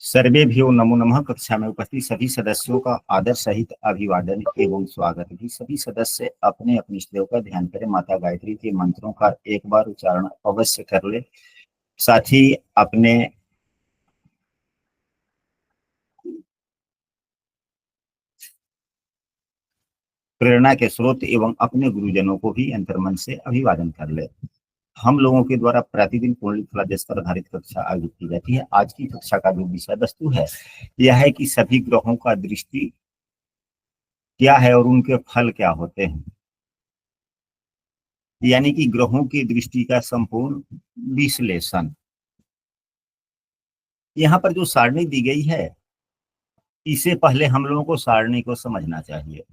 सर्वेभ्यो नमो नमः। कक्षा में उपस्थित सभी सदस्यों का आदर सहित अभिवादन एवं स्वागत है। सभी सदस्य अपने अपने इष्टदेव का ध्यान करें। माता गायत्री के मंत्रों का एक बार उच्चारण अवश्य कर ले। साथ ही अपने प्रेरणा के स्रोत एवं अपने गुरुजनों को भी अंतर्मन से अभिवादन कर ले। हम लोगों के द्वारा प्रतिदिन पूर्ण क्लास पर आधारित कक्षा आयोजित की जाती है। आज की कक्षा का जो विषय वस्तु है यह है कि सभी ग्रहों का दृष्टि क्या है और उनके फल क्या होते हैं, यानी कि ग्रहों की दृष्टि का संपूर्ण विश्लेषण। यहाँ पर जो सारणी दी गई है इससे पहले हम लोगों को सारणी को समझना चाहिए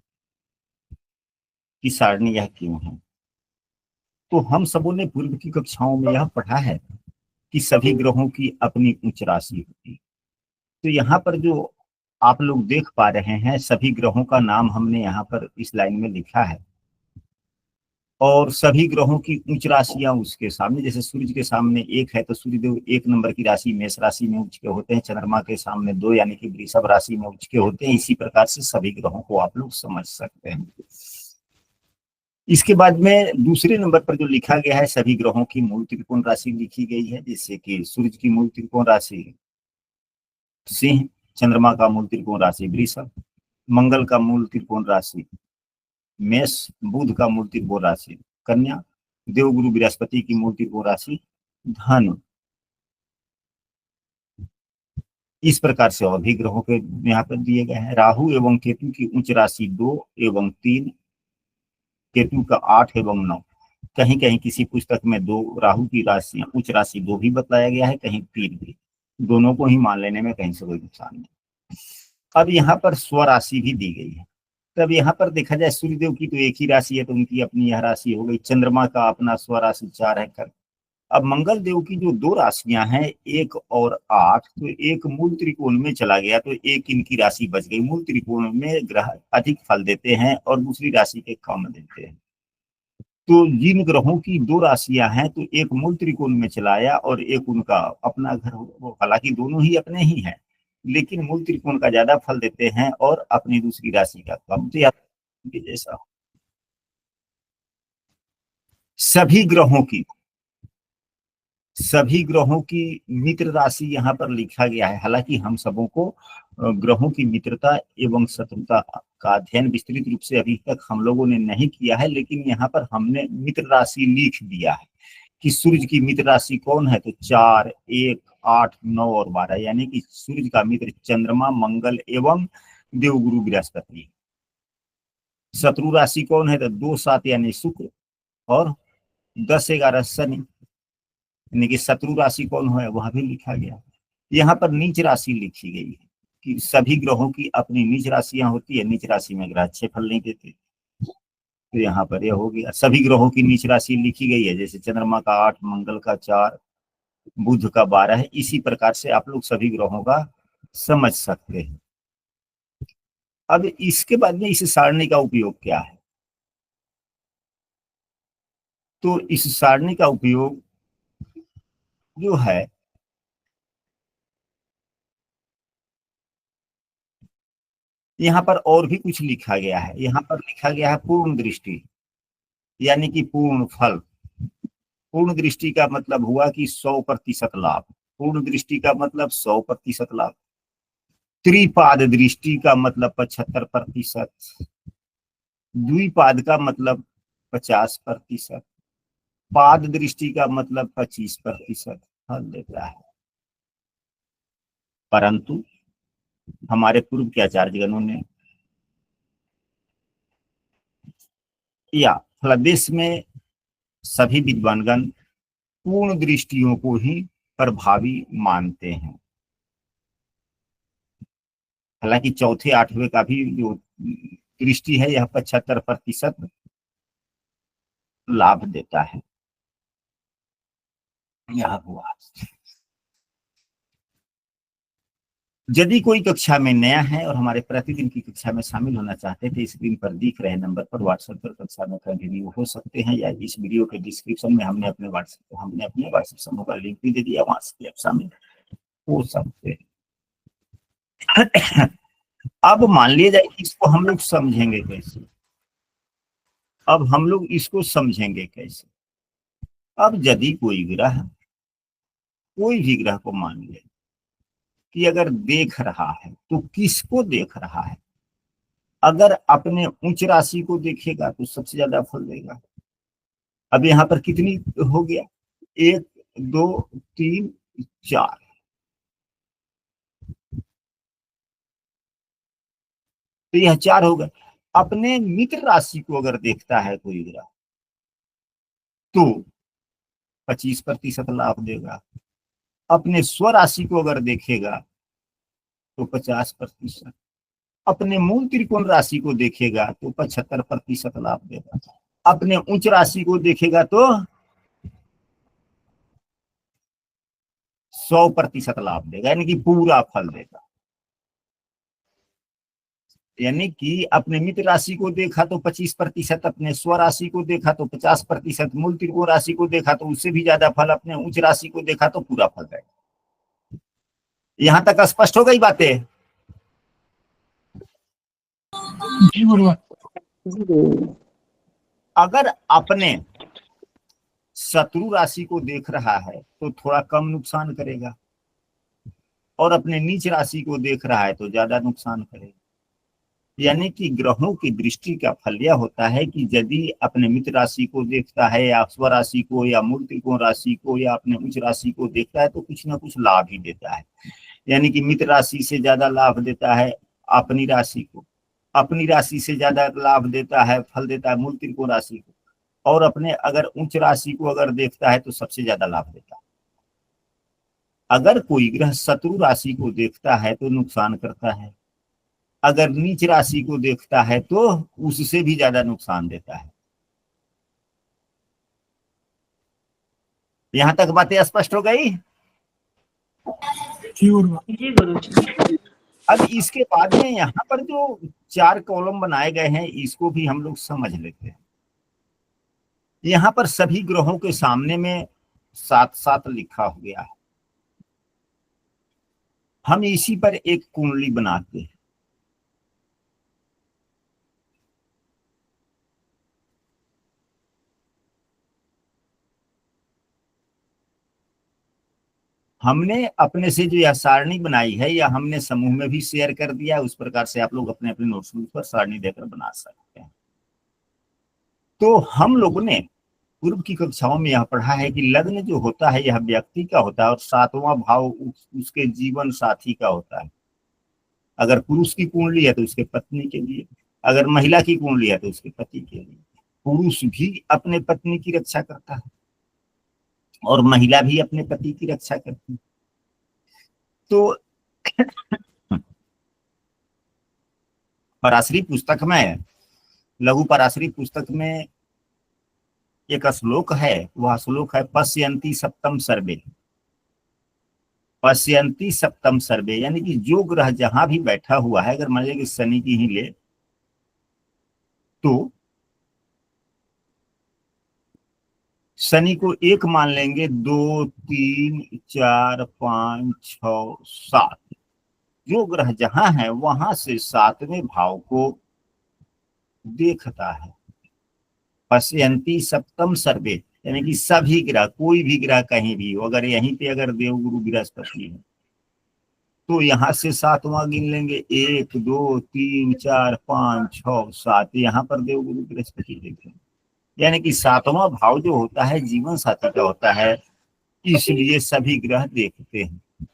कि सारणी यह क्यों है। तो हम सबों ने पूर्व की कक्षाओं में यह पढ़ा है कि सभी ग्रहों की अपनी उच्च राशि होती है। तो यहाँ पर जो आप लोग देख पा रहे हैं सभी ग्रहों का नाम हमने यहाँ पर इस लाइन में लिखा है और सभी ग्रहों की उच्च राशियां उसके सामने, जैसे सूर्य के सामने एक है तो सूर्यदेव 1 नंबर की राशि मेष राशि में उच्च के होते हैं। चंद्रमा के सामने 2 यानी कि वृषभ राशि में उच्च के होते हैं। इसी प्रकार से सभी ग्रहों को आप लोग समझ सकते हैं। इसके बाद में दूसरे नंबर पर जो लिखा गया है सभी ग्रहों की मूल त्रिकोण राशि लिखी गई है, जैसे कि सूर्य की मूल त्रिकोण राशि सिंह, चंद्रमा का मूल त्रिकोण राशि वृषभ, मंगल का मूल त्रिकोण राशि मेष, बुध का मूल त्रिकोण राशि कन्या, देवगुरु बृहस्पति की मूल त्रिकोण राशि धनु। इस प्रकार से और भी ग्रहों के यहाँ पर दिए गए हैं। राहु एवं केतु की उच्च राशि 2 एवं 3, केतु का 8 एवं 9। कहीं कहीं किसी पुस्तक में 2 राहु की राशि उच्च राशि 2 भी बताया गया है, कहीं 3 भी। दोनों को ही मान लेने में कहीं से कोई नुकसान नहीं। अब यहाँ पर स्वराशि भी दी गई है। तब यहाँ पर देखा जाए सूर्यदेव की तो एक ही राशि है तो उनकी अपनी यह राशि हो गई। चंद्रमा का अपना स्वराशि 4 है कर। अब मंगल देव की जो 2 राशियां हैं 1 और 8, तो एक मूल त्रिकोण में चला गया तो एक इनकी राशि बच गई। मूल त्रिकोण में ग्रह अधिक फल देते हैं और दूसरी राशि के कम देते हैं। तो जिन ग्रहों की 2 राशियां हैं तो एक मूल त्रिकोण में चलाया और एक उनका अपना घर, हालांकि दोनों ही अपने ही हैं लेकिन मूल त्रिकोण का ज्यादा फल देते हैं और अपनी दूसरी राशि का कम। तो या जैसा सभी ग्रहों की मित्र राशि यहाँ पर लिखा गया है। हालांकि हम सबों को ग्रहों की मित्रता एवं शत्रुता का अध्ययन विस्तृत रूप से अभी तक हम लोगों ने नहीं किया है, लेकिन यहाँ पर हमने मित्र राशि लिख दिया है कि सूर्य की मित्र राशि कौन है, तो 4, 1, 8, 9 और 12, यानी कि सूर्य का मित्र चंद्रमा, मंगल एवं देवगुरु बृहस्पति। शत्रु राशि कौन है, तो 2, 7 यानी शुक्र और 10, 11 शनि, यानी कि शत्रु राशि कौन है वह भी लिखा गया। यहाँ पर नीच राशि लिखी गई है कि सभी ग्रहों की अपनी नीच राशियां होती है। नीच राशि में ग्रह अच्छे फल नहीं देते, तो यहाँ पर यह हो गया। सभी ग्रहों की नीच राशि लिखी गई है, जैसे चंद्रमा का 8, मंगल का 4, बुध का 12 है। इसी प्रकार से आप लोग सभी ग्रहों का समझ सकते हैं। अब इसके बाद में इस सारणी का उपयोग क्या है, तो इस सारणी का उपयोग जो है यहाँ पर और भी कुछ लिखा गया है। यहाँ पर लिखा गया है पूर्ण दृष्टि, यानी कि पूर्ण फल। पूर्ण दृष्टि का मतलब हुआ कि 100% लाभ। पूर्ण दृष्टि का मतलब 100% लाभ। त्रिपाद दृष्टि का मतलब 75%। द्विपाद का मतलब 50%। पाद दृष्टि का मतलब 25% फल देता है। परंतु हमारे पूर्व के आचार्यगणों ने या फलदेश में सभी विद्वानगण पूर्ण दृष्टियों को ही प्रभावी मानते हैं। हालांकि चौथे 8वें का भी जो दृष्टि है यह 75% लाभ देता है। यह हुआ। यदि कोई कक्षा में नया है और हमारे प्रतिदिन की कक्षा में शामिल होना चाहते हैं तो स्क्रीन पर दिख रहे नंबर पर व्हाट्सएप पर कक्षा में कंटिन्यू हो सकते हैं, या इस वीडियो के डिस्क्रिप्शन में हमने अपने व्हाट्सएप समूह का लिंक भी दे दिया, वहां से आप शामिल हो सकते हैं। अब मान लिया जाए इसको हम लोग समझेंगे कैसे? अब हम लोग इसको समझेंगे कैसे? अब यदि कोई भी ग्रह को मान ले कि अगर देख रहा है तो किसको देख रहा है? अगर अपने उच्च राशि को देखेगा तो सबसे ज्यादा फल देगा। अब यहाँ पर कितनी हो गया? 1 2 3 4। तो यह 4 हो गए। अपने मित्र राशि को अगर देखता है कोई ग्रह तो 25% लाभ देगा। अपने स्वराशि को अगर देखेगा तो 50%। अपने मूल त्रिकोण राशि को देखेगा तो 75% लाभ देगा। अपने उच्च राशि को देखेगा तो 100% लाभ देगा, यानी कि पूरा फल देगा। यानी कि अपने मित्र राशि को देखा तो 25%, अपने स्व राशि को देखा तो 50%, मूल त्रिकोण राशि को देखा तो उससे भी ज्यादा फल, अपने उच्च राशि को देखा तो पूरा फल देगा। यहां तक स्पष्ट हो गई बातें? जी गुरुवर। अगर अपने शत्रु राशि को देख रहा है तो थोड़ा कम नुकसान करेगा, और अपने नीच राशि को देख रहा है तो ज्यादा नुकसान करेगा। यानी कि ग्रहों की दृष्टि का फल यह होता है कि यदि अपने मित्र राशि को देखता है या स्व राशि को या मूल त्रिकोण राशि को या अपने उच्च राशि को देखता है तो कुछ ना कुछ लाभ ही देता है। यानी कि मित्र राशि से ज्यादा लाभ देता है अपनी राशि को, अपनी राशि से ज्यादा लाभ देता है, फल देता है मूल त्रिकोण राशि को, और अपने अगर उच्च राशि को अगर देखता है तो सबसे ज्यादा लाभ देता है। अगर कोई ग्रह शत्रु राशि को देखता है तो नुकसान करता है, अगर नीच राशि को देखता है तो उससे भी ज्यादा नुकसान देता है। यहां तक बातें स्पष्ट हो गई? जी गुरुजी। अब इसके बाद में यहाँ पर जो 4 कॉलम बनाए गए हैं इसको भी हम लोग समझ लेते हैं। यहाँ पर सभी ग्रहों के सामने में 7-7 लिखा हो गया है। हम इसी पर एक कुंडली बनाते हैं। हमने अपने से जो यह सारणी बनाई है या हमने समूह में भी शेयर कर दिया है, उस प्रकार से आप लोग अपने अपने नोटबुक पर सारणी देकर बना सकते हैं। तो हम लोगों ने पूर्व की कक्षाओं में यह पढ़ा है कि लग्न जो होता है यह व्यक्ति का होता है और 7वां भाव उसके जीवन साथी का होता है। अगर पुरुष की कुंडली है तो उसके पत्नी के लिए, अगर महिला की कुंडली है तो उसके पति के लिए। पुरुष भी अपने पत्नी की रक्षा करता है और महिला भी अपने पति की रक्षा करती है। तो पराशरी पुस्तक में, लघु पराशरी पुस्तक में एक श्लोक है, वह श्लोक है पश्यन्ति सप्तम सर्वे। पश्यन्ति सप्तम सर्वे यानी कि जो ग्रह जहां भी बैठा हुआ है, अगर मान लीजिए कि शनि की ही ले तो शनि को 1 मान लेंगे, 2 3 4 5 6 7, जो ग्रह जहां है वहां से 7वें भाव को देखता है। पश्यन्ति सप्तम सर्वे यानी कि सभी ग्रह, कोई भी ग्रह कहीं भी हो, अगर यहीं पे अगर देवगुरु बृहस्पति है तो यहाँ से 7वां गिन लेंगे, 1 2 3 4 5 6 7, यहाँ पर देवगुरु बृहस्पति देखेंगे। यानी कि 7वां भाव जो होता है जीवन साथी का होता है, इसलिए सभी ग्रह देखते हैं।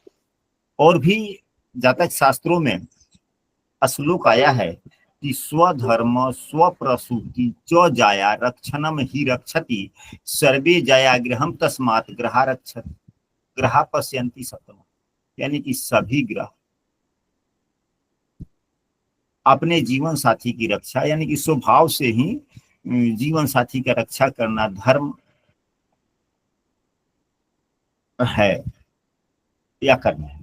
और भी जातक शास्त्रों में श्लोक आया है कि स्वधर्म स्वप्रसूति च जाया रक्षणम ही रक्षति सर्वे जाया गृहम तस्मात् ग्रहा रक्षति ग्रहा पश्यन्ति सप्तम। यानी कि सभी ग्रह अपने जीवन साथी की रक्षा, यानी कि स्वभाव से ही जीवन साथी का रक्षा करना धर्म है या कर्म है,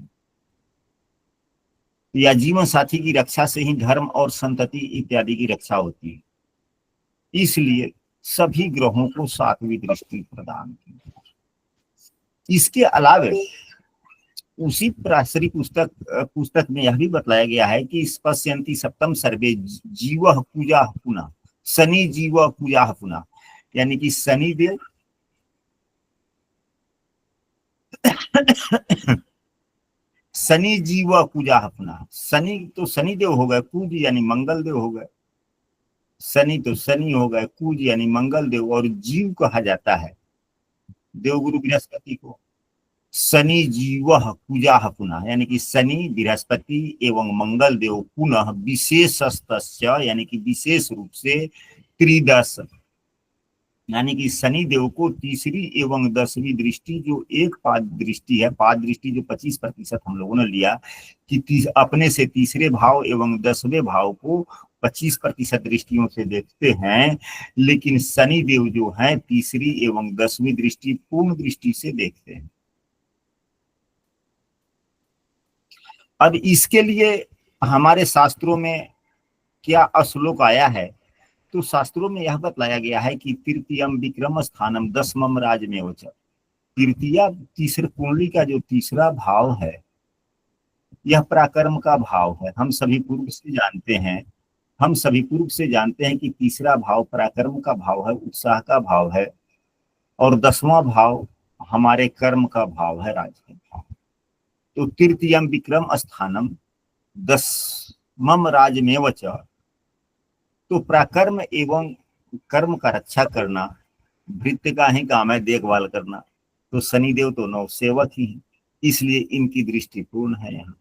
या जीवन साथी की रक्षा से ही धर्म और संतति इत्यादि की रक्षा होती है। इसलिए सभी ग्रहों को 7वीं दृष्टि प्रदान की। इसके अलावे उसी प्रासरी पुस्तक में यह भी बतलाया गया है कि स्पश्यन्ति सप्तम सर्वे जीव पूजा पुनः, शनि जीव पूजा पुनः, यानी कि शनि देव शनि जीव पूजा पुनः, शनि तो शनि देव हो गए, कुज यानी मंगल देव हो गए, शनि तो शनि हो गए, कुज यानी मंगल देव, और जीव कहा जाता है देवगुरु बृहस्पति को। शनि जीव पूजा पुनः, यानी कि शनि बृहस्पति एवं मंगल देव पुनः विशेषस्तस्य, यानी कि विशेष रूप से त्रिदश, यानी कि शनि देव को तीसरी एवं 10वीं दृष्टि, जो एक पाद दृष्टि है, पाद दृष्टि जो 25% हम लोगों ने लिया कि अपने से तीसरे भाव एवं 10वें भाव को 25% दृष्टियों से देखते हैं, लेकिन शनि देव जो है तीसरी एवं 10वीं दृष्टि पूर्ण दृष्टि से देखते हैं। अब इसके लिए हमारे शास्त्रों में क्या श्लोक आया है, तो शास्त्रों में यह बतलाया गया है कि तृतीयम विक्रम स्थानम 10मम राजमेव च, तृतीया तीसरे कुंडली का जो तीसरा भाव है यह पराक्रम का भाव है। हम सभी पूर्व से जानते हैं कि तीसरा भाव पराक्रम का भाव है, उत्साह का भाव है, और 10वां भाव हमारे कर्म का भाव है, राज का भाव। तो तृतीयम विक्रम स्थानम 10मम राजमेव च, तो पराक्रम एवं कर्म का रक्षा करना भृत्य का ही काम है, देखभाल करना, तो शनिदेव तो नौ सेवक ही है, इसलिए इनकी दृष्टि पूर्ण है। यहाँ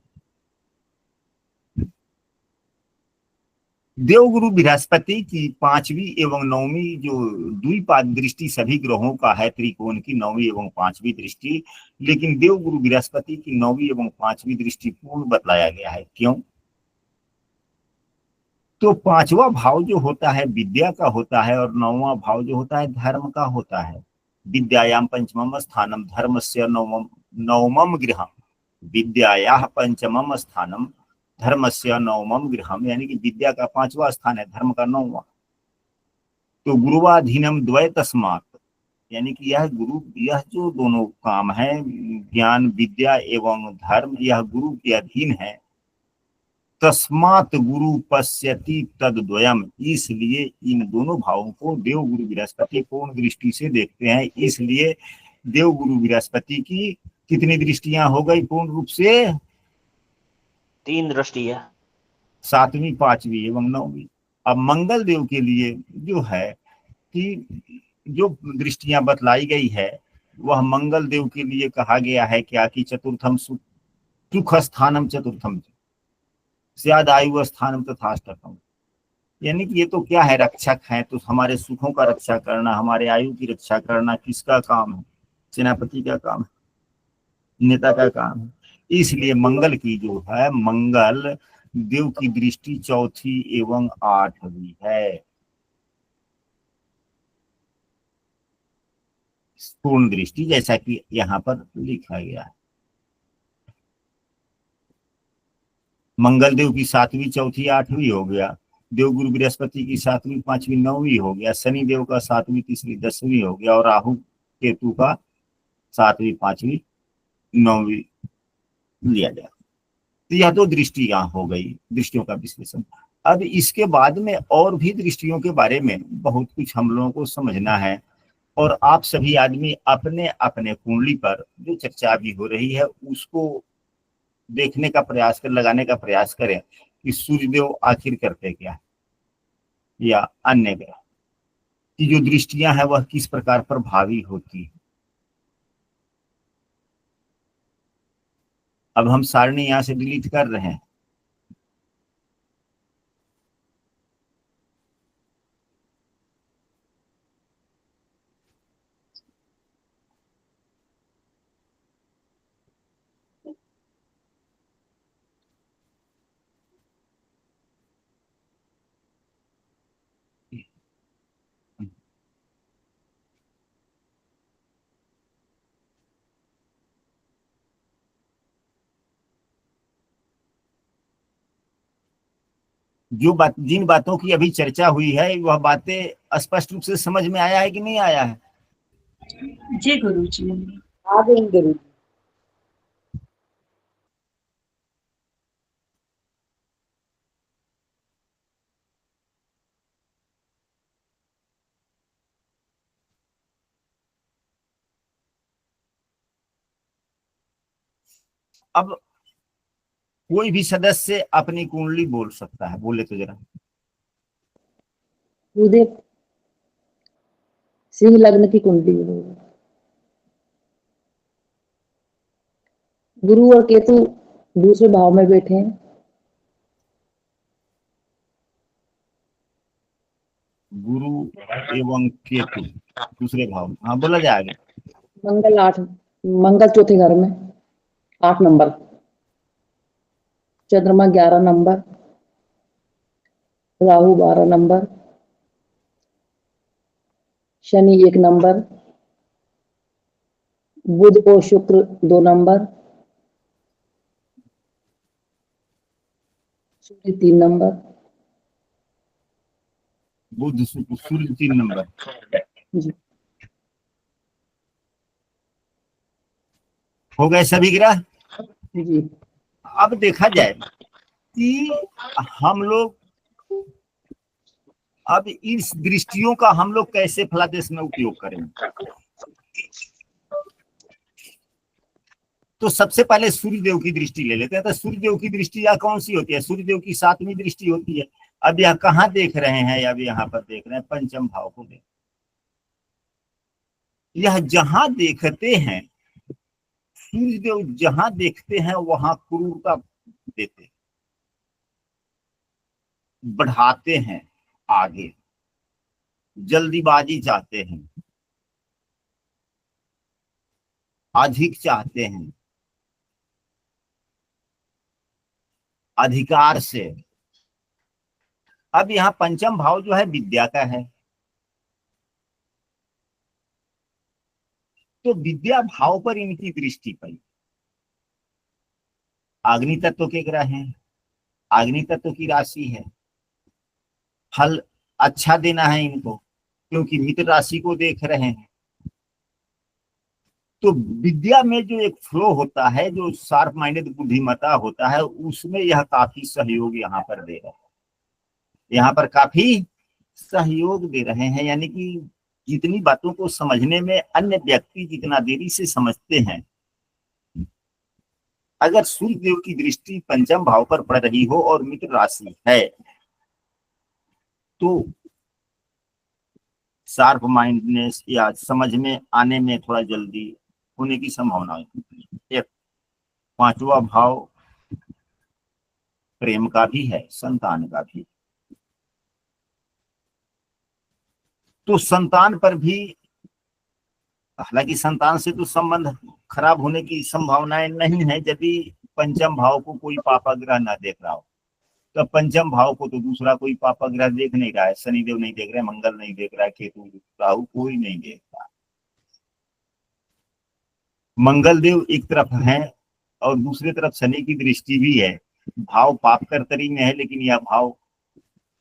देवगुरु बृहस्पति की 5वीं एवं 9वीं जो द्विपाद दृष्टि सभी ग्रहों का है, त्रिकोण की 9वीं एवं 5वीं दृष्टि, लेकिन देवगुरु बृहस्पति की 9वीं एवं 5वीं दृष्टि पूर्ण बतलाया गया है। क्यों? तो 5वां भाव जो होता है विद्या का होता है, और 9वां भाव जो होता है धर्म का होता है। विद्यायाम पंचमम स्थानम धर्मस्य नवमम गृहम, विद्यायाः पंचमम स्थानम धर्मस्य नवमम गृहम, यानी कि विद्या का 5वां स्थान है, धर्म का 9वां। तो गुरुवाधीनम द्वय तस्मात्, यानी कि यह जो दोनों काम है, ज्ञान विद्या एवं धर्म, यह गुरु के अधीन है। तस्मात् गुरु पश्यति तद्द्वयम्, इसलिए इन दोनों भावों को देवगुरु बृहस्पति पूर्ण दृष्टि से देखते हैं। इसलिए देवगुरु बृहस्पति की कितनी दृष्टियां हो गई पूर्ण रूप से? 3 दृष्टियां, 7वीं 5वीं एवं 9वीं। अब मंगल देव के लिए जो है कि जो दृष्टियां बतलाई गई है वह मंगल देव के लिए कहा गया है क्या कि चतुर्थम सुख स्थानम चतुर्थम स्याद आयु स्थानम तथाष्टकम, यानी कि ये तो क्या है, रक्षक है, तो हमारे सुखों का रक्षा करना, हमारे आयु की रक्षा करना किसका काम है? सेनापति का काम है, नेता का काम है। इसलिए मंगल की जो है, मंगल देव की दृष्टि 4थी एवं 8वीं है, पूर्ण दृष्टि, जैसा कि यहाँ पर लिखा गया है। मंगल देव की 7वीं 4थी 8वीं हो गया, देवगुरु बृहस्पति की 7वीं 5वीं 9वीं हो गया, शनि देव का 7वीं तीसरी 10वीं हो गया, और राहु केतु का 7वीं 5वीं 9वीं लिया गया। तो यह तो दृष्टियां हो गई, दृष्टियों का विश्लेषण। अब इसके बाद में और भी दृष्टियों के बारे में बहुत कुछ हम लोगों को समझना है, और आप सभी आदमी अपने अपने कुंडली पर जो चर्चा भी हो रही है उसको देखने का प्रयास कर, लगाने का प्रयास करें कि सूर्यदेव आखिर करते क्या है, या अन्य ग्रह की जो दृष्टियां हैं वह किस प्रकार प्रभावी होती है। अब हम सारणी यहां से डिलीट कर रहे हैं। जिन बातों की अभी चर्चा हुई है वह बातें स्पष्ट रूप से समझ में आया है कि नहीं आया है? जी गुरु जी। आ गई गुरु। अब कोई भी सदस्य अपनी कुंडली बोल सकता है, बोले तो जरा। गुरुदेव, सिंह लग्न की कुंडली है। गुरु और केतु दूसरे भाव में बैठे हैं। गुरु एवं केतु दूसरे भाव में, हाँ बोला जाएगा। मंगल चौथे घर में 8 नंबर, चंद्रमा 11 number, Rahu 12 number, Shani 1 number, Budh और शुक्र 2 नंबर, सूर्य 3 नंबर। बुध शुक्र सूर्य 3 नंबर। जी हो गए सभी ग्रह। जी। अब देखा जाए कि हम लोग अब इस दृष्टियों का हम लोग कैसे फलादेश में उपयोग करेंगे। तो सबसे पहले सूर्यदेव की दृष्टि ले लेते हैं। तो सूर्यदेव की दृष्टि यह कौन सी होती है? सूर्यदेव की 7वीं दृष्टि होती है। अब यह कहाँ देख रहे हैं? अब यहाँ पर देख रहे हैं पंचम भाव को देख। यह जहां देखते हैं, सूर्यदेव जहां देखते हैं वहां क्रूरता देते हैं, बढ़ाते हैं, आगे जल्दीबाजी चाहते हैं, अधिक चाहते हैं, अधिकार से। अब यहाँ पंचम भाव जो है विद्या का है, तो विद्या भाव पर इनकी दृष्टि पड़ी। अग्नि तत्व के ग्रह हैं, अग्नि तत्व की राशि है, फल अच्छा देना है इनको, क्योंकि मित्र राशि को देख रहे हैं। तो विद्या में जो एक फ्लो होता है, जो शार्प माइंडेड बुद्धिमता होता है, उसमें यह काफी सहयोग यहाँ पर दे रहे हैं, यहाँ पर काफी सहयोग दे रहे हैं। यानी कि जितनी बातों को समझने में अन्य व्यक्ति जितना देरी से समझते हैं, अगर सूर्य देव की दृष्टि पंचम भाव पर पड़ रही हो और मित्र राशि है, तो शार्प माइंडनेस या समझ में आने में थोड़ा जल्दी होने की संभावना है। एक 5वां भाव प्रेम का भी है, संतान का भी। तो संतान पर भी, हालांकि संतान से तो संबंध खराब होने की संभावनाएं नहीं है यदि पंचम भाव को कोई पापा ग्रह ना देख रहा हो। तो पंचम भाव को तो दूसरा कोई पापा ग्रह देख नहीं रहा है, शनिदेव नहीं देख रहे, मंगल नहीं देख रहा है, केतु राहु कोई नहीं देख रहा। मंगल देव एक तरफ है और दूसरी तरफ शनि की दृष्टि भी है। भाव पाप कर्तरी में है, लेकिन यह भाव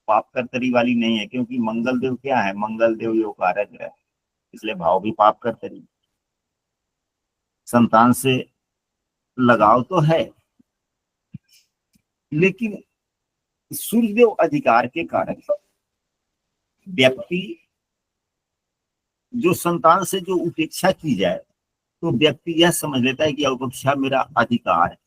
पाप कर्तरी वाली नहीं है, क्योंकि मंगल देव क्या है? मंगल देव योग कारक ग्रह, इसलिए भाव भी पाप कर्तरी। संतान से लगाव तो है, लेकिन सूर्यदेव अधिकार के कारक है। व्यक्ति जो संतान से जो उपेक्षा की जाए, तो व्यक्ति यह समझ लेता है कि उपेक्षा मेरा अधिकार है।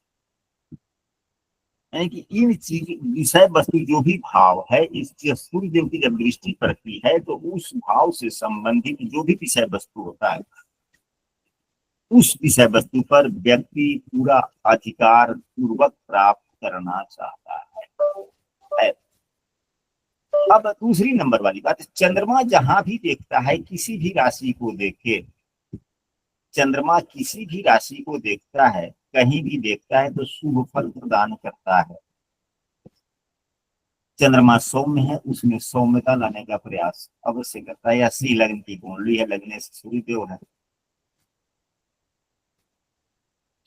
यानी कि इन चीज विषय वस्तु जो भी भाव है, इस सूर्यदेव की जब दृष्टि पड़ती है, तो उस भाव से संबंधित जो भी विषय वस्तु होता है, उस विषय वस्तु पर व्यक्ति पूरा अधिकार पूर्वक प्राप्त करना चाहता है। अब दूसरी नंबर वाली बात, चंद्रमा जहां भी देखता है, किसी भी राशि को देखे, चंद्रमा किसी भी राशि को देखता है, कहीं भी देखता है, तो शुभ फल प्रदान करता है। चंद्रमा सौम्य है, उसमें सौम्यता लाने का प्रयास अवश्य करता है। या सी लग्न की कुंडली है, लगने से सूर्यदेव है।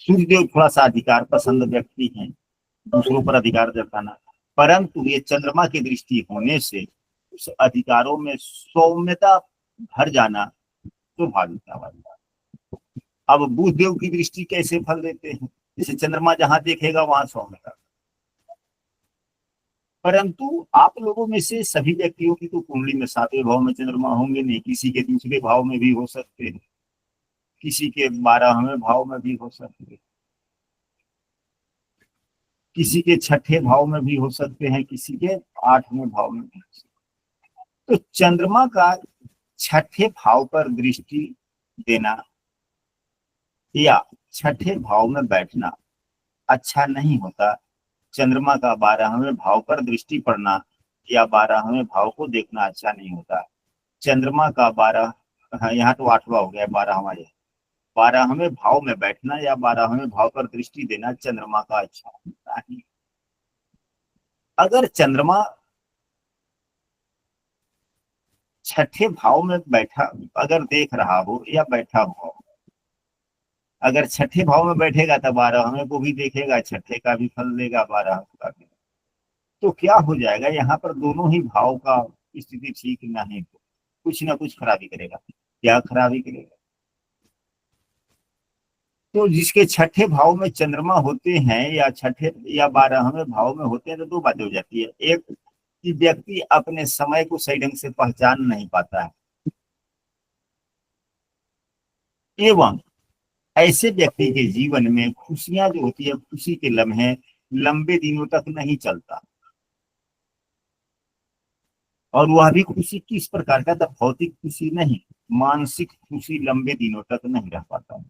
सूर्यदेव थोड़ा सा अधिकार पसंद व्यक्ति हैं, दूसरों पर अधिकार जताना, परंतु ये चंद्रमा की दृष्टि होने से उस अधिकारों में सौम्यता भर जाना स्वाभाविकता वाली बात। अब बुध देव की दृष्टि कैसे फल देते हैं? जैसे चंद्रमा जहां देखेगा वहां सौम्यता, परंतु आप लोगों में से सभी व्यक्तियों की तो कुंडली में 7वें भाव में चंद्रमा होंगे नहीं, किसी के दूसरे भाव में भी हो सकते हैं, किसी के 12वें भाव में भी हो सकते हैं। किसी के छठे भाव में भी हो सकते हैं, किसी के 8वें भाव में भी हो सकते हैं। तो चंद्रमा का छठे भाव पर दृष्टि देना या छठे भाव में बैठना अच्छा नहीं होता। चंद्रमा का 12वें भाव पर दृष्टि पड़ना या 12वें भाव को देखना अच्छा नहीं होता। चंद्रमा का 12, हाँ यहाँ तो 8वां हो गया, 12वां, 12वें भाव में बैठना या 12वें भाव पर दृष्टि देना चंद्रमा का अच्छा होता है। अगर चंद्रमा छठे भाव में बैठा, अगर देख रहा हो या बैठा हुआ हो, अगर छठे भाव में बैठेगा तो 12वें को भी देखेगा, छठे का भी फल देगा, 12वें का भी। तो क्या हो जाएगा, यहाँ पर दोनों ही भाव का स्थिति ठीक नहीं, तो कुछ ना कुछ खराबी करेगा। क्या खराबी करेगा? तो जिसके छठे भाव में चंद्रमा होते हैं या छठे या 12वें भाव में होते हैं, तो दो बातें हो जाती है। एक कि व्यक्ति अपने समय को सही ढंग से पहचान नहीं पाता है, एवं ऐसे व्यक्ति के जीवन में खुशियां जो होती है, खुशी के लम्हे लंबे दिनों तक नहीं चलता। और वह भी खुशी किस प्रकार का? तो भौतिक खुशी नहीं, मानसिक खुशी लंबे दिनों तक नहीं रह पाता।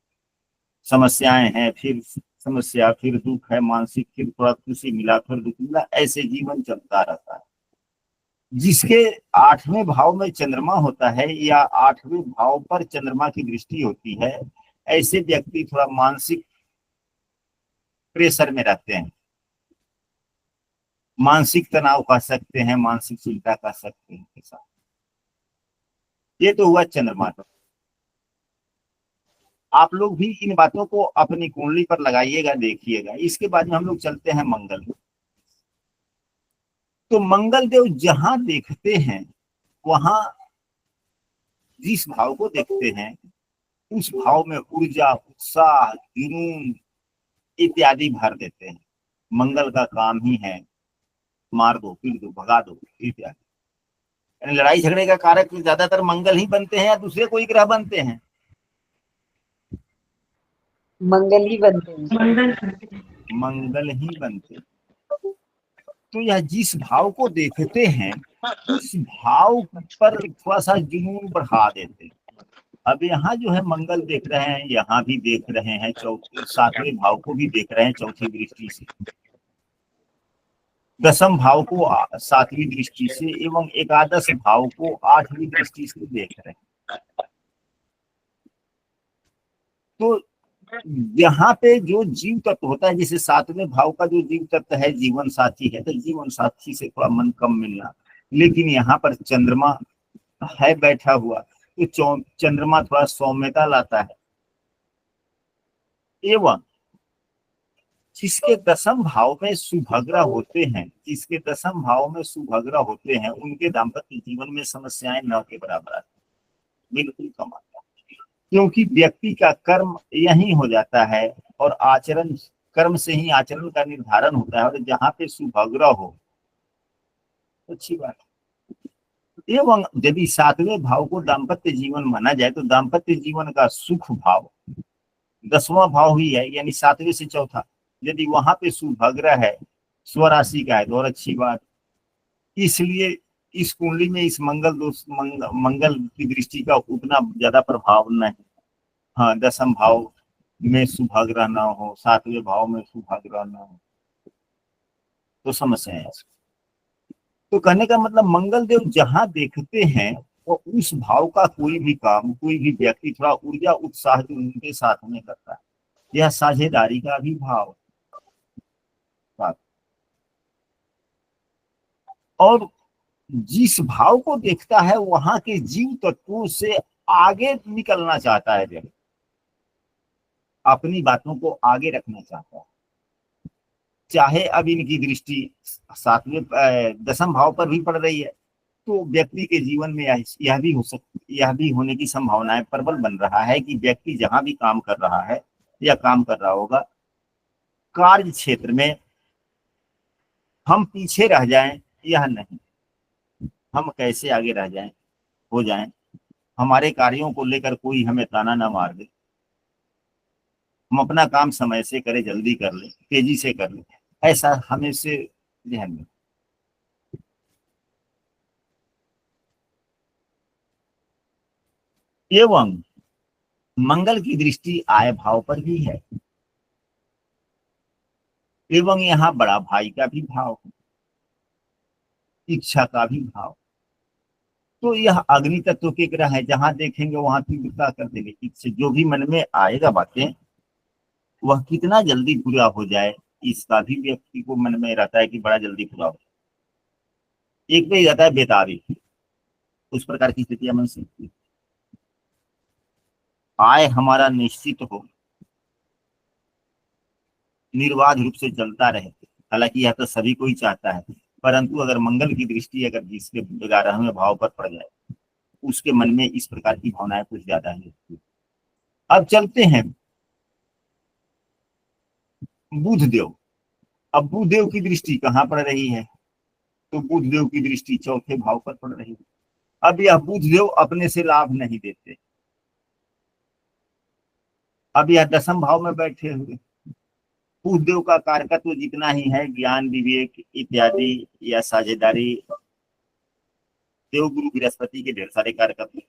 समस्याएं हैं, फिर समस्या, फिर दुख है, मानसिक, फिर थोड़ा खुशी मिला, फिर दुख मिला, ऐसे जीवन चलता रहता है। जिसके 8वें भाव में चंद्रमा होता है या 8वें भाव पर चंद्रमा की दृष्टि होती है, ऐसे व्यक्ति थोड़ा मानसिक प्रेशर में रहते हैं, मानसिक तनाव कह सकते हैं, मानसिक चिंता कह सकते हैं के साथ। ये तो हुआ चंद्रमा का। आप लोग भी इन बातों को अपनी कुंडली पर लगाइएगा, देखिएगा। इसके बाद में हम लोग चलते हैं मंगल। तो मंगल देव जहां देखते हैं, वहां जिस भाव को देखते हैं उस भाव में ऊर्जा, उत्साह, जुनून इत्यादि भर देते हैं। मंगल का काम ही है मार दो, पीट दो, भगा दो इत्यादि। लड़ाई झगड़े का कारक ज्यादातर मंगल ही बनते हैं या दूसरे कोई ग्रह बनते हैं? मंगल ही बनते हैं। मंगल मंगल ही बनते हैं। तो यह जिस भाव को देखते हैं उस भाव पर थोड़ा सा जुनून बढ़ा देते हैं। अब यहाँ जो है मंगल देख रहे हैं, यहाँ भी देख रहे हैं, 7वें भाव को भी देख रहे हैं चौथी दृष्टि से, 10म भाव को 7वीं दृष्टि से, एवं एकादश भाव को 8वीं दृष्टि से देख रहे हैं। तो यहाँ पे जो जीव तत्व होता है, जैसे 7वें भाव का जो जीव तत्व है जीवन साथी है, तो जीवन साथी से थोड़ा मन कम मिलना। लेकिन यहाँ पर चंद्रमा है बैठा हुआ, तो चंद्रमा थोड़ा सौम्यता लाता है। एवं जिसके 10म भाव में सुभग्रह होते हैं, जिसके 10म भाव में सुभग्रह होते हैं, उनके दाम्पत्य जीवन में समस्याएं न के बराबर आती, बिल्कुल कम आता है। क्योंकि व्यक्ति का कर्म यही हो जाता है और आचरण, कर्म से ही आचरण का निर्धारण होता है। और जहाँ पे सुभग्रह हो अच्छी बात है। एवं यदि 7वें भाव को दाम्पत्य जीवन माना जाए, तो दाम्पत्य जीवन का सुख भाव 10वां भाव ही है, यानी 7वें से चौथा। यदि वहां पे सुभग्रह है, स्वराशि का है, तो और अच्छी बात। इसलिए इस कुंडली में इस मंगल की दृष्टि का उतना ज्यादा प्रभाव नहीं। हाँ, 10म भाव में सुभग्रह ना हो, 7वें भाव में सुभग्रह ना हो, तो समस्या है। तो कहने का मतलब मंगल देव जहां देखते हैं, वो उस भाव का कोई भी काम, कोई भी व्यक्ति थोड़ा ऊर्जा, उत्साह जो उनके साथ में करता है। यह साझेदारी का भी भाव। और जिस भाव को देखता है वहां के जीव तत्वों से आगे निकलना चाहता है, व्यक्ति अपनी बातों को आगे रखना चाहता है। चाहे अब इनकी दृष्टि 7वें 10म भाव पर भी पड़ रही है, तो व्यक्ति के जीवन में यह भी हो सकती, यह भी होने की संभावनाएं प्रबल बन रहा है कि व्यक्ति जहां भी काम कर रहा है या काम कर रहा होगा, कार्य क्षेत्र में हम पीछे रह जाएं, यह नहीं, हम कैसे आगे रह जाएं, हो जाएं, हमारे कार्यों को लेकर कोई हमें ताना ना मार दे, हम अपना काम समय से करें, जल्दी कर लें, तेजी से कर लें, ऐसा हमें से ध्यान में। एवं मंगल की दृष्टि आय भाव पर भी है, एवं यहाँ बड़ा भाई का भी भाव, इच्छा का भी भाव। तो यह अग्नि तत्व के ग्रह है, जहां देखेंगे वहां तीव्रता कर देंगे। इससे जो भी मन में आएगा बातें, वह कितना जल्दी पूरा हो जाए, इसका भी व्यक्ति को मन में रहता है कि बड़ा जल्दी पूरा हो जाए। एक पे रहता है बेताबी, उस प्रकार की स्थितियां मन से। आय हमारा निश्चित हो, निर्बाध रूप से चलता रहे, हालांकि यह तो सभी को ही चाहता है, परंतु अगर मंगल की दृष्टि अगर जिसके 11वें भाव पर पड़ जाए, उसके मन में इस प्रकार की भावनाएं कुछ ज्यादा है। अब चलते हैं बुधदेव। अब बुधदेव की दृष्टि कहाँ पड़ रही है? तो बुधदेव की दृष्टि चौथे भाव पर पड़ रही है। अब यह बुधदेव अपने से लाभ नहीं देते, अब यह 10वें भाव में बैठे हुए। बुधदेव का कारकत्व जितना ही है, ज्ञान, विवेक इत्यादि या साझेदारी, देवगुरु बृहस्पति के ढेर सारे कारकत्व,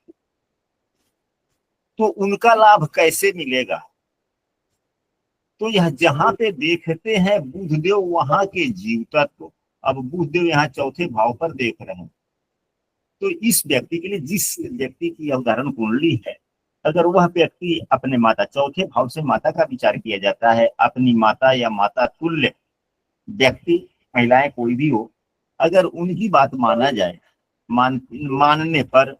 तो उनका लाभ कैसे मिलेगा? तो यह जहां पे देखते हैं बुधदेव, वहां के जीव तत्व, अब बुधदेव यहाँ चौथे भाव पर देख रहे हैं, तो इस व्यक्ति के लिए, जिस व्यक्ति की उदाहरण कुंडली है, अगर वह व्यक्ति अपने माता, चौथे भाव से माता का विचार किया जाता है, अपनी माता या माता तुल्य व्यक्ति, महिलाएं कोई भी हो, अगर उनकी बात माना जाए, मानने पर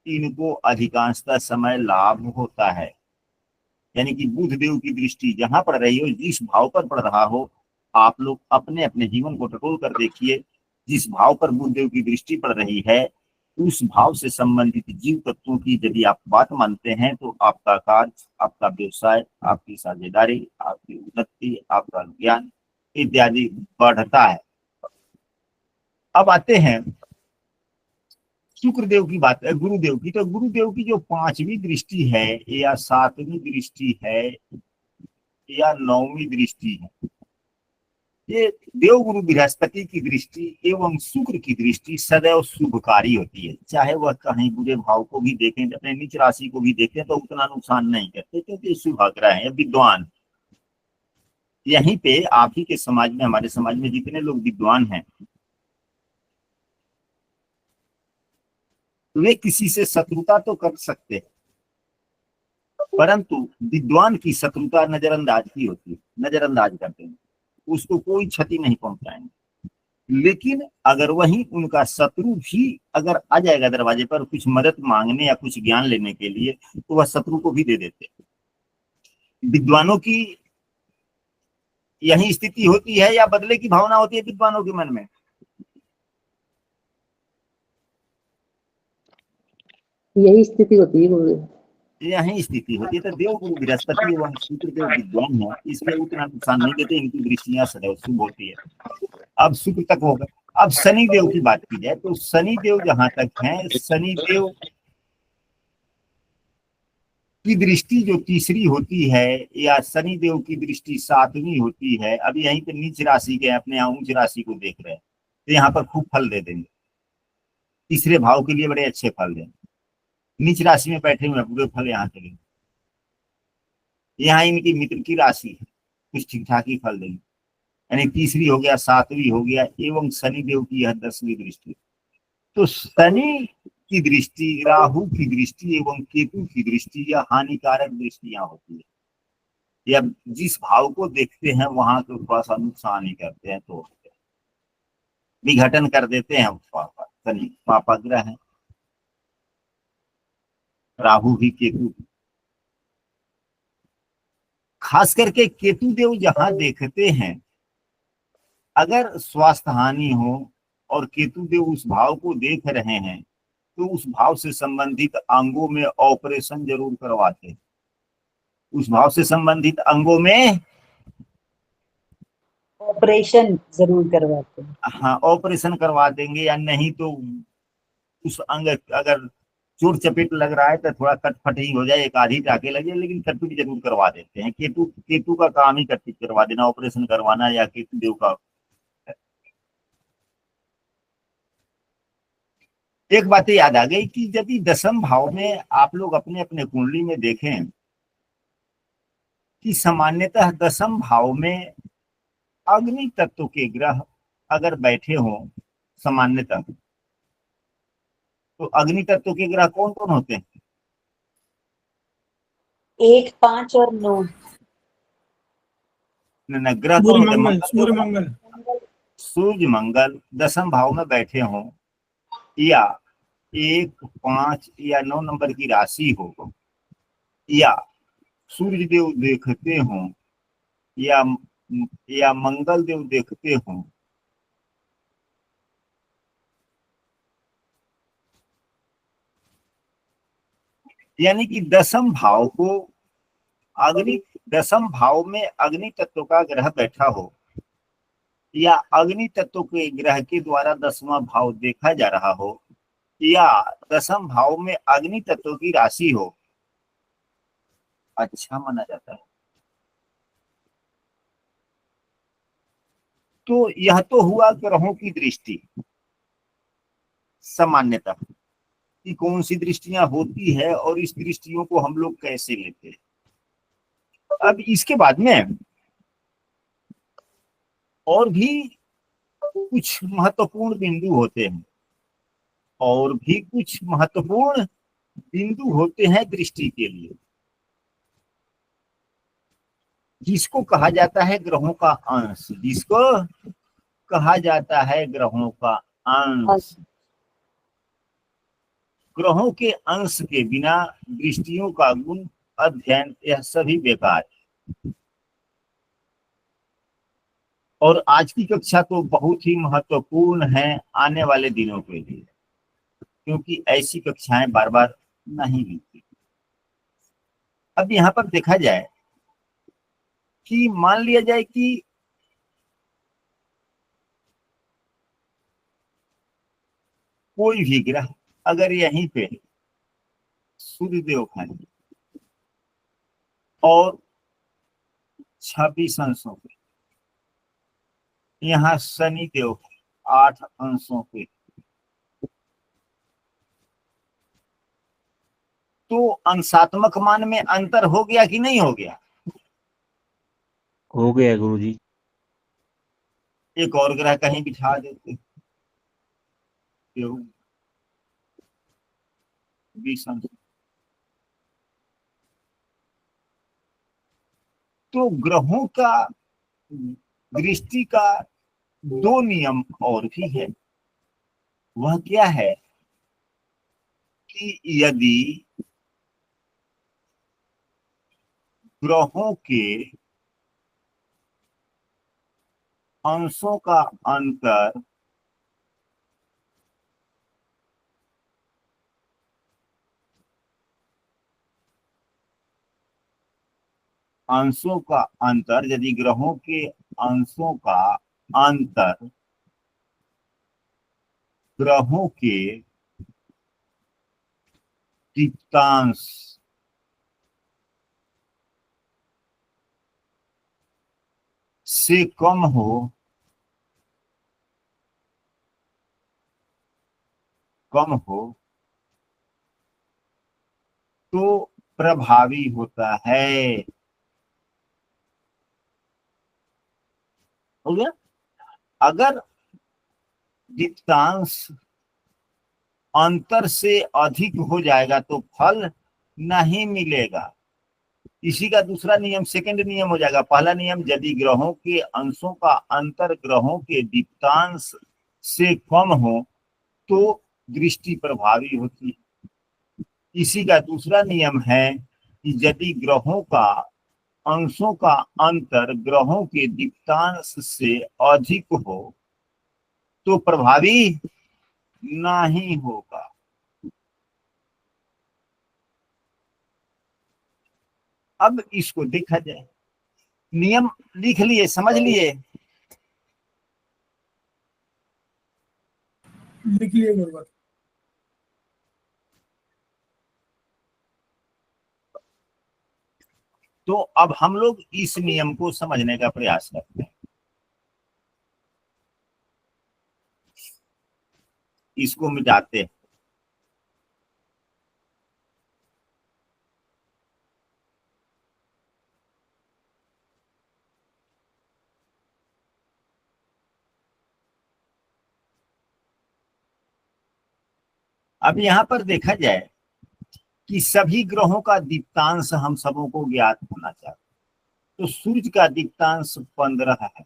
इनको अधिकांशतः समय लाभ होता है। यानी कि बुधदेव की दृष्टि जहां पड़ रही हो, जिस भाव पर पड़ रहा हो, आप लोग अपने अपने जीवन को टटोल कर देखिए, जिस भाव पर बुधदेव की दृष्टि पड़ रही है, उस भाव से संबंधित जीव तत्वों की यदि आप बात मानते हैं, तो आपका कार्य, आपका व्यवसाय, आपकी साझेदारी, आपकी उन्नति, आपका ज्ञान इत्यादि बढ़ता है। अब आते हैं शुक्रदेव की बात है, गुरुदेव की। तो गुरुदेव की जो 5वीं दृष्टि है या 7वीं दृष्टि है या 9वीं दृष्टि है, ये देवगुरु बृहस्पति की दृष्टि एवं शुक्र की दृष्टि सदैव शुभकारी होती है। चाहे वह कहीं बुरे भाव को भी देखें, अपने नीच राशि को भी देखें, तो उतना नुकसान नहीं करते, क्योंकि शुभ ग्रह है, विद्वान। यहीं पे आप ही के समाज में, हमारे समाज में जितने लोग विद्वान हैं, वे किसी से शत्रुता तो कर सकते हैं, परंतु विद्वान की शत्रुता नजरअंदाज की होती है, नजरअंदाज करते हैं, उसको कोई क्षति नहीं पहुंचाएंगे। लेकिन अगर वही उनका शत्रु भी अगर आ जाएगा दरवाजे पर कुछ मदद मांगने या कुछ ज्ञान लेने के लिए, तो वह शत्रु को भी दे देते हैं। विद्वानों की यही स्थिति होती है, या बदले की भावना होती है विद्वानों के मन में? यही स्थिति होती है गुरुदेव। यही स्थिति होती है। तो देवगुरु बृहस्पति एवं शुक्रदेव विद्वान है, इसलिए उतना नुकसान नहीं देते, इनकी दृष्टियां सदैव शुभ होती है। अब शुक्र तक होगा। अब शनि देव की बात की जाए, तो शनि देव जहां तक है, शनि देव की दृष्टि जो तीसरी होती है, या शनि देव की दृष्टि 7वीं होती है। अब यहीं पे नीच राशि के अपने यहाँ उच्च राशि को देख रहे हैं, तो यहाँ पर खूब फल दे देंगे, तीसरे भाव के लिए बड़े अच्छे फल देंगे। नीच राशि में बैठे हुए पूरे फल यहाँ चलेंगे। यहाँ इनकी मित्र की राशि है, कुछ ठीक ठाक ही फल देंगे। यानी तीसरी हो गया, 7वीं हो गया, एवं शनि देव की यह 10वीं दृष्टि। तो शनि की दृष्टि, राहु की दृष्टि एवं केतु की दृष्टि, या हानिकारक दृष्टियां होती है, या जिस भाव को देखते हैं वहां को थोड़ा सा नुकसान ही करते हैं, तो विघटन कर देते हैं। शनि पापाग्रह है, राहु भी केतु, खास करके केतु देव जहां देखते हैं, अगर स्वास्थ्य हानि हो और केतु देव उस भाव को देख रहे हैं, तो उस भाव से संबंधित अंगों में ऑपरेशन जरूर करवाते हैं। उस भाव से संबंधित अंगों में ऑपरेशन जरूर करवाते हैं। हाँ, ऑपरेशन करवा देंगे, या नहीं तो उस अंग अगर चोट चपेट लग रहा है तो थोड़ा कटफट ही हो जाए, एक आधी टाके लगे, लेकिन कटपीट जरूर करवा देते हैं। केतु केतु का काम ही कटपीट करवा देना, ऑपरेशन करवाना, या केतु देव का। एक बात याद आ गई कि यदि दसम भाव में आप लोग अपने अपने कुंडली में देखें कि सामान्यतः दसम भाव में अग्नि तत्व के ग्रह अगर बैठे हों सामान्यतः, तो अग्नि तत्व के ग्रह कौन कौन होते हैं? 1, 5 और 9। ग्रह कौन होते हैं? सूर्य मंगल। सूर्य मंगल दसम भाव में बैठे हों, या 1, 5 या 9 नंबर की राशि हो, या सूर्य देव देखते हों, या मंगल देव देखते हों, यानी कि दसम भाव को दसम भाव में अग्नि तत्व का ग्रह बैठा हो, या अग्नि तत्व के ग्रह के द्वारा 10वां भाव देखा जा रहा हो, या दसम भाव में अग्नि तत्व की राशि हो, अच्छा माना जाता है। तो यह तो हुआ ग्रहों की दृष्टि सामान्यतः कि कौन सी दृष्टियां होती है और इस दृष्टियों को हम लोग कैसे लेते हैं। अब इसके बाद में और भी कुछ महत्वपूर्ण बिंदु होते हैं, और भी कुछ महत्वपूर्ण बिंदु होते हैं दृष्टि के लिए, जिसको कहा जाता है ग्रहों का अंश, जिसको कहा जाता है ग्रहों का अंश। ग्रहों के अंश के बिना दृष्टियों का गुण अध्ययन यह सभी बेकार है। और आज की कक्षा तो बहुत ही महत्वपूर्ण है आने वाले दिनों के लिए, क्योंकि ऐसी कक्षाएं बार बार नहीं मिलती। अब यहाँ पर देखा जाए कि मान लिया जाए कि कोई भी ग्रह अगर यहीं पे सूर्यदेव है और 26 अंशों पे, यहाँ शनि देव 8 अंशों पे, तो अंशात्मक मान में अंतर हो गया कि नहीं हो गया? हो गया गुरुजी। एक और ग्रह कहीं बिठा देते, 20 अंश। तो ग्रहों का दृष्टि का 2 नियम और भी है। वह क्या है कि यदि ग्रहों के अंशों का अंतर यदि ग्रहों के अंशों का अंतर ग्रहों के दीप्तांश से कम हो, तो प्रभावी होता है। हो गया? अगर दीप्तांश अंतर से अधिक हो जाएगा तो फल नहीं मिलेगा। इसी का दूसरा नियम, सेकंड नियम हो जाएगा। पहला नियम, यदि ग्रहों के अंशों का अंतर ग्रहों के दीप्तांश से कम हो तो दृष्टि प्रभावी होती है। इसी का दूसरा नियम है कि यदि ग्रहों का अंशों का अंतर ग्रहों के दीप्तांश से अधिक हो तो प्रभावी नहीं होगा। अब इसको देखा जाए, नियम लिख लिए, समझ लिए? लिख लिए गुरुवर। तो अब हम लोग इस नियम को समझने का प्रयास करते हैं। इसको मिटाते हैं। अब यहां पर देखा जाए कि सभी ग्रहों का दीप्तांश हम सबों को ज्ञात होना चाहिए। तो सूर्य का दीप्तांश 15 है,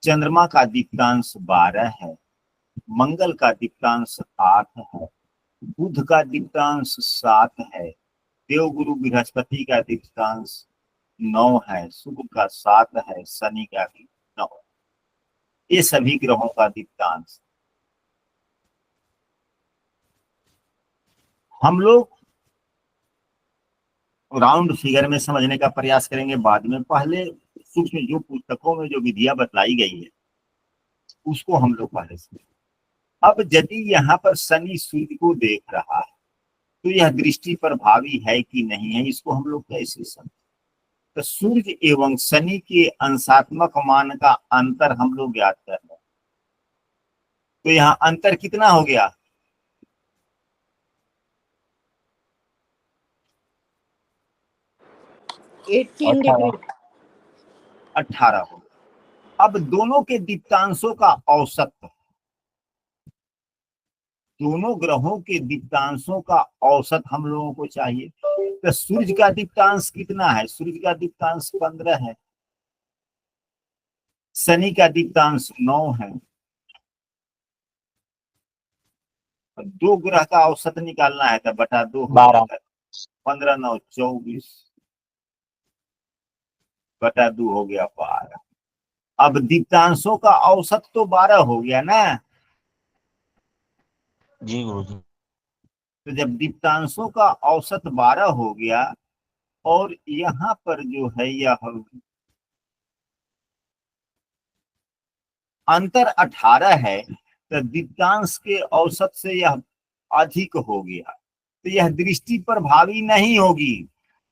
चंद्रमा का दीप्तांश 12 है, मंगल का दीप्तांश 8 है, बुध का दीप्तांश 7 है, देवगुरु बृहस्पति का दीप्तांश 9 है, शुक्र का 7 है, शनि का भी 9 है। ये सभी ग्रहों का दीप्तांश। हम लोग राउंड फिगर में समझने का प्रयास करेंगे बाद में। पहले सूक्ष्म जो पुस्तकों में जो विधियां बतलाई गई है उसको हम लोग पहले से। अब यदि यहाँ पर शनि सूर्य को देख रहा है तो यह दृष्टि प्रभावी है कि नहीं है, इसको हम लोग कैसे समझें? तो सूर्य एवं शनि के अंशात्मक मान का अंतर हम लोग ज्ञात कर रहे हैं। तो यहाँ अंतर कितना हो गया? 18 डिग्री। 18 हो गया। अब दोनों के दीप्तांशों का औसत, दोनों ग्रहों के दीप्तांशों का औसत हम लोगों को चाहिए। तो सूर्य का दीप्तांश कितना है? सूर्य का दीप्तांश 15 है, शनि का दीप्तांश 9 है। दो ग्रह का औसत निकालना है तो बटा 2 12। 15 9 24 बटा 2 हो गया 12। अब दीप्तांशों का औसत तो 12 हो गया ना। जी गुरुजी। तो जब दीप्तांशों का औसत 12 हो गया और यहाँ पर जो है यह अंतर 18 है, तो दीप्तांश के औसत से यह अधिक हो गया, तो यह दृष्टि प्रभावी नहीं होगी।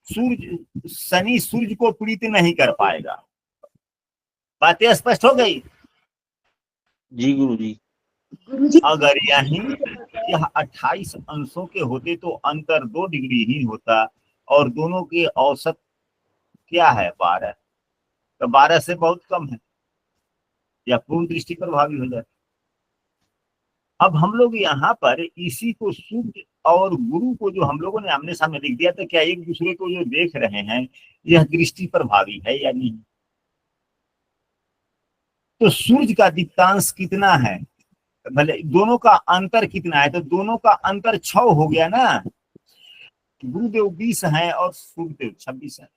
सूर्य शनि सूर्य को प्रीत नहीं कर पाएगा। बातें स्पष्ट हो गई? जी गुरुजी। गुरुजी अगर यह 28 अंशों के होते तो अंतर 2 डिग्री ही होता और दोनों के औसत क्या है? 12। तो 12 से बहुत कम है, या पूर्ण दृष्टि प्रभावी हो जाए। अब हम लोग यहाँ पर इसी को सूर्य और गुरु को जो हम लोगों ने आमने सामने लिख दिया, तो क्या एक दूसरे को जो देख रहे हैं यह दृष्टि प्रभावी है या नहीं? तो सूर्य का दीप्तांश कितना है? भले दोनों का अंतर कितना है? तो दोनों का अंतर 6 हो गया ना। गुरुदेव 20 है और सूर्यदेव 26 है,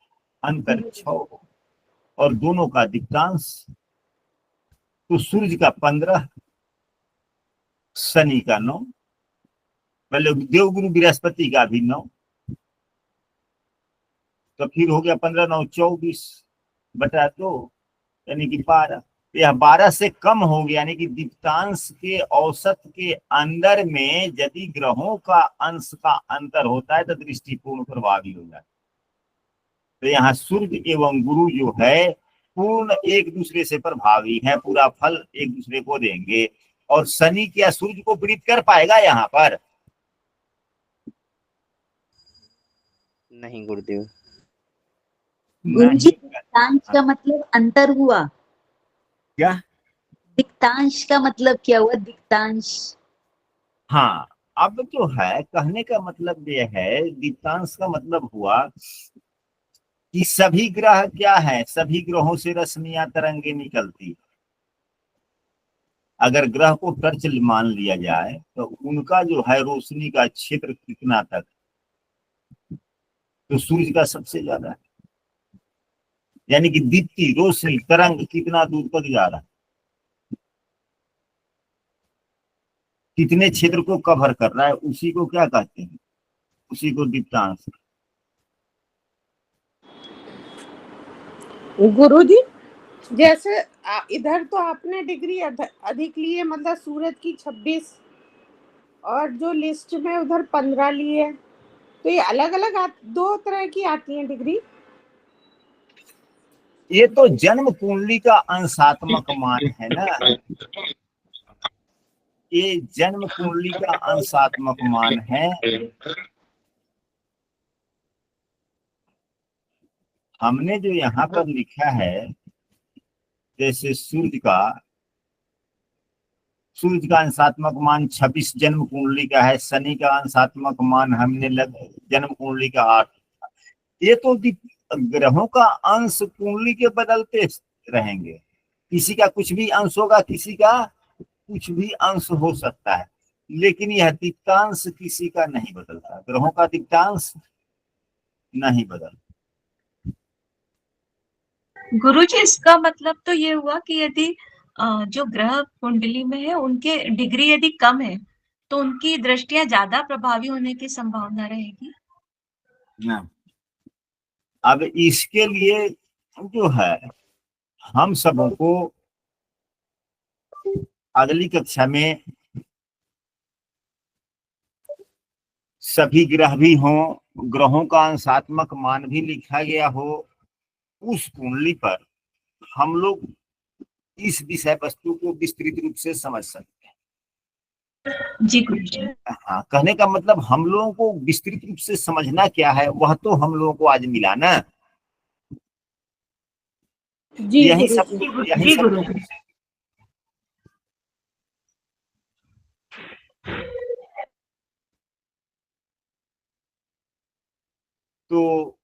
अंतर 6 हो। और दोनों का दीप्तांश, तो सूर्य का 15, शनि का 9, मतलब देवगुरु बृहस्पति का भी 9। तो फिर हो गया 15 9 24 बटा 2 यानी कि 12। यह 12 से कम हो गया, यानी कि दीप्तांश के औसत के अंदर में यदि ग्रहों का अंश का अंतर होता है तो दृष्टिपूर्ण प्रभावी हो जाता है। तो यहाँ सूर्य एवं गुरु जो है पूर्ण एक दूसरे से प्रभावी है, पूरा फल एक दूसरे को देंगे। और शनि क्या सूर्य को प्रीत कर पाएगा यहाँ पर? नहीं गुरुदेव। गुरुजी नहीं। दीप्तांश का मतलब अंतर हुआ। क्या? दीप्तांश का मतलब क्या हुआ? दीप्तांश। हाँ, अब जो है कहने का मतलब यह है, दीप्तांश का मतलब हुआ कि सभी ग्रह क्या है, सभी ग्रहों से रश्मियां तरंगे निकलती। अगर ग्रह को टर्च मान लिया जाए तो उनका जो है रोशनी का क्षेत्र कितना तक? तो सूर्य का सबसे ज्यादा है, यानी कि दीप्ति रोशनी तरंग कितना दूर तक जा रहा है, कितने क्षेत्र को कवर कर रहा है, उसी को क्या कहते हैं? उसी को दीप्तांश। गुरुजी जैसे इधर तो आपने डिग्री अधिक ली है, मतलब सूरत की 26 और जो लिस्ट में उधर 15 ली है, तो ये अलग अलग दो तरह की आती हैं डिग्री। ये तो जन्म कुंडली का अंशात्मक मान है ना, ये जन्म कुंडली का अंशात्मक मान है। हमने जो यहाँ पर लिखा है, जैसे सूर्य का अंशात्मक मान 26 जन्म कुंडली का है, शनि का अंशात्मक मान हमने जन्म कुंडली का 8। ये तो ग्रहों का अंश कुंडली के बदलते रहेंगे, किसी का कुछ भी अंश होगा, किसी का कुछ भी अंश हो सकता है, लेकिन यह दिक्तांश किसी का नहीं बदलता, ग्रहों का दिक्तांश नहीं बदलता। गुरुजी इसका मतलब तो ये हुआ कि यदि जो ग्रह कुंडली में है उनके डिग्री यदि कम है तो उनकी दृष्टियां ज्यादा प्रभावी होने की संभावना रहेगी। ना, अब इसके लिए जो है हम सबों को अगली कक्षा में सभी ग्रह भी हों, ग्रहों का अंशात्मक मान भी लिखा गया हो, उस कुंडली पर हम लोग इस विषय वस्तु को विस्तृत रूप से समझ सकते हैं। जी गुरुजी। हाँ, कहने का मतलब हम लोगों को विस्तृत रूप से समझना क्या है वह तो हम लोगों को आज मिला ना। जी यही सब गुरुजी। यही सब तो